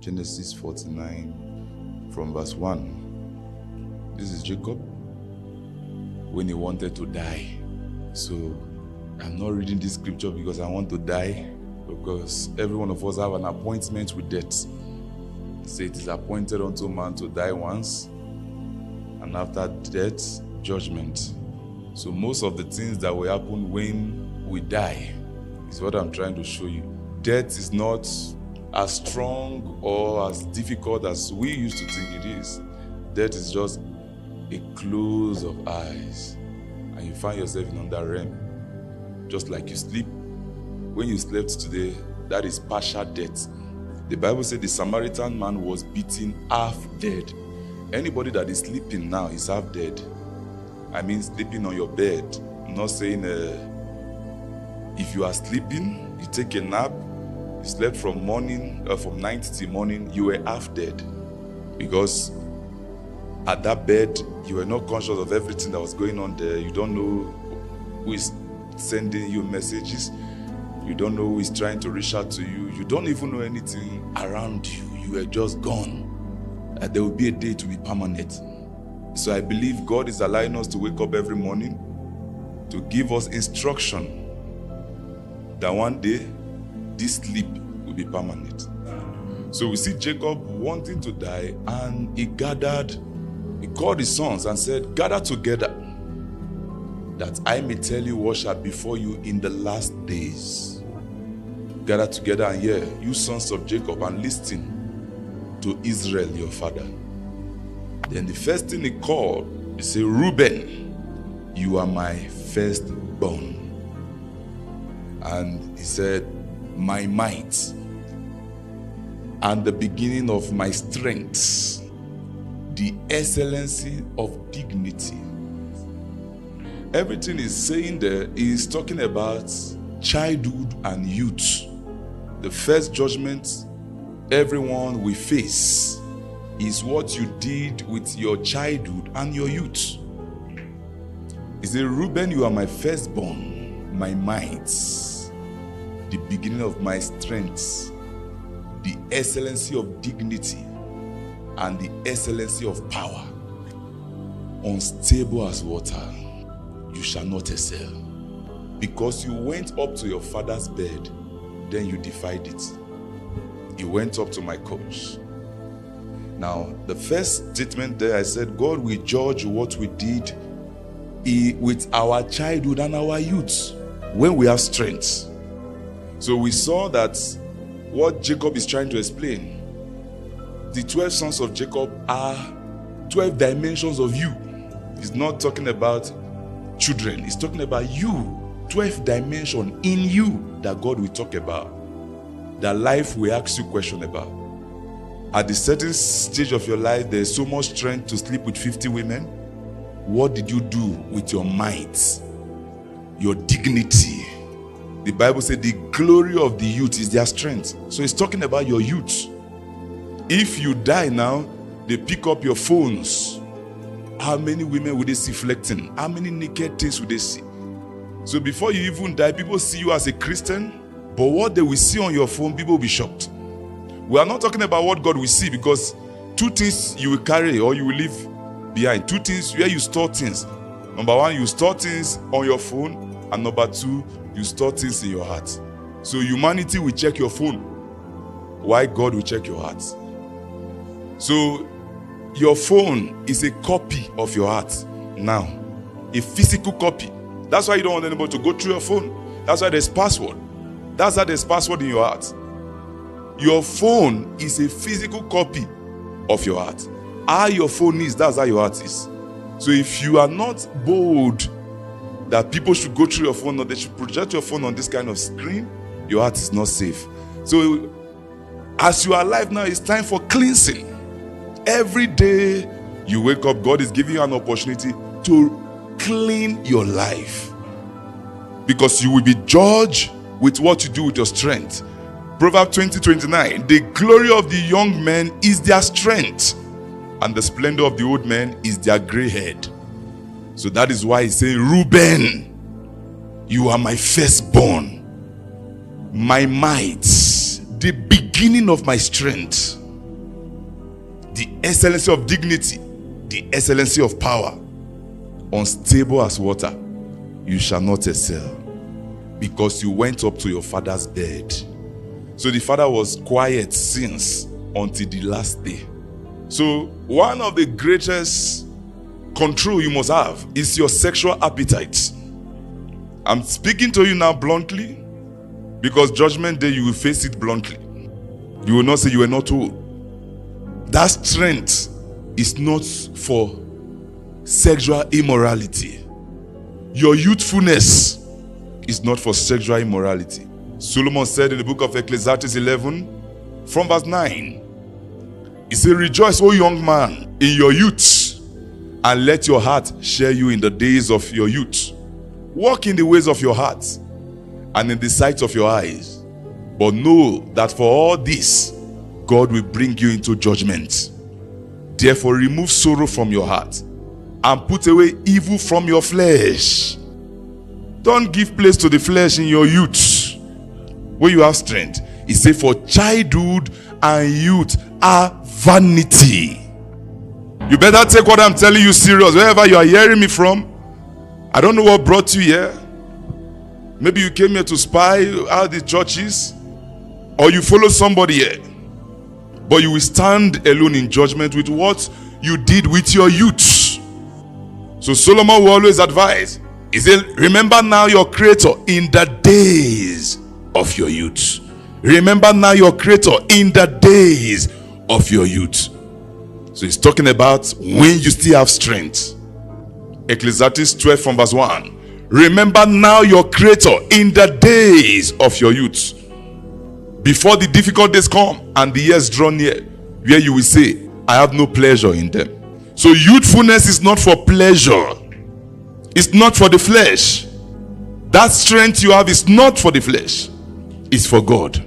Genesis 49 from verse 1. This is Jacob when he wanted to die. So I'm not reading this scripture because I want to die, because every one of us have an appointment with death. Say it is appointed unto man to die once, and after death, judgment. So most of the things that will happen when we die is what I'm trying to show you. Death is not as strong or as difficult as we used to think it is. Death is just a close of eyes, and you find yourself in another realm. Just like you sleep. When you slept today, that is partial death. The Bible said the Samaritan man was beaten half dead. Anybody that is sleeping now is half dead. I mean sleeping on your bed. I'm not saying if you are sleeping, you take a nap, you slept from night till morning, you were half dead. Because at that bed, you were not conscious of everything that was going on there. You don't know who is sending you messages. You don't know who is trying to reach out to you. You don't even know anything around you. You are just gone. And there will be a day to be permanent. So I believe God is allowing us to wake up every morning to give us instruction that one day this sleep will be permanent. So we see Jacob wanting to die, and he called his sons and said, "Gather together, that I may tell you what shall befall you in the last days." Gather together and hear, you sons of Jacob, and listen to Israel your father. Then the first thing he called, he said, "Reuben, you are my firstborn." And he said, "My might and the beginning of my strength, the excellency of dignity." Everything he's saying there is talking about childhood and youth. The first judgment everyone will face is what you did with your childhood and your youth. He said, "Reuben, you are my firstborn, my might, the beginning of my strength, the excellency of dignity, and the excellency of power. Unstable as water, you shall not excel. Because you went up to your father's bed, then you defied it. You went up to my couch." Now, the first statement there, I said, God will judge what we did with our childhood and our youth when we have strength. So we saw that what Jacob is trying to explain, the 12 sons of Jacob are 12 dimensions of you. He's not talking about children. He's talking about you. 12th dimension in you that God will talk about. That life will ask you question about. At a certain stage of your life, there's so much strength to sleep with 50 women. What did you do with your might? Your dignity? The Bible said the glory of the youth is their strength. So it's talking about your youth. If you die now, they pick up your phones. How many women will they see flirting? How many naked things will they see? So before you even die, people see you as a Christian, but what they will see on your phone, people will be shocked. We are not talking about what God will see, because two things you will carry or you will leave behind. Two things where you store things. Number one, you store things on your phone, and number two, you store things in your heart. So humanity will check your phone, why God will check your heart. So your phone is a copy of your heart now, a physical copy. That's why you don't want anybody to go through your phone. That's why there's password. That's why there's password in your heart. Your phone is a physical copy of your heart. How your phone is, that's how your heart is. So if you are not bold that people should go through your phone or they should project your phone on this kind of screen, your heart is not safe. So as you are alive now, it's time for cleansing. Every day you wake up, God is giving you an opportunity to clean your life, because you will be judged with what you do with your strength. Proverbs 20:29, the glory of the young men is their strength, and the splendor of the old men is their gray head. So that is why he says, Reuben, you are my firstborn, my might, the beginning of my strength. the excellency of dignity, the excellency of power, unstable as water, you shall not excel, because you went up to your father's bed. So the father was quiet since until the last day. So one of the greatest control you must have is your sexual appetite. I'm speaking to you now bluntly, because judgment day you will face it bluntly. You will not say you were not told. That strength is not for sexual immorality. Your youthfulness is not for sexual immorality. Solomon said in the book of Ecclesiastes 11, from verse 9, he said, rejoice, O young man, in your youth, and let your heart share you in the days of your youth. Walk in the ways of your heart and in the sight of your eyes. But know that for all this, God will bring you into judgment. Therefore, remove sorrow from your heart and put away evil from your flesh. Don't give place to the flesh in your youth, where you have strength. He said, for childhood and youth are vanity. You better take what I'm telling you serious. Wherever you are hearing me from, I don't know what brought you here. Maybe you came here to spy out the churches, or you follow somebody here. But you will stand alone in judgment with what you did with your youth. So Solomon will always advise. He said, remember now your creator in the days of your youth. Remember now your creator in the days of your youth. So he's talking about when you still have strength. Ecclesiastes 12 from verse 1. Remember now your creator in the days of your youth, before the difficult days come and the years draw near, where you will say, I have no pleasure in them. So youthfulness is not for pleasure. It's not for the flesh. That strength you have is not for the flesh. It's for God.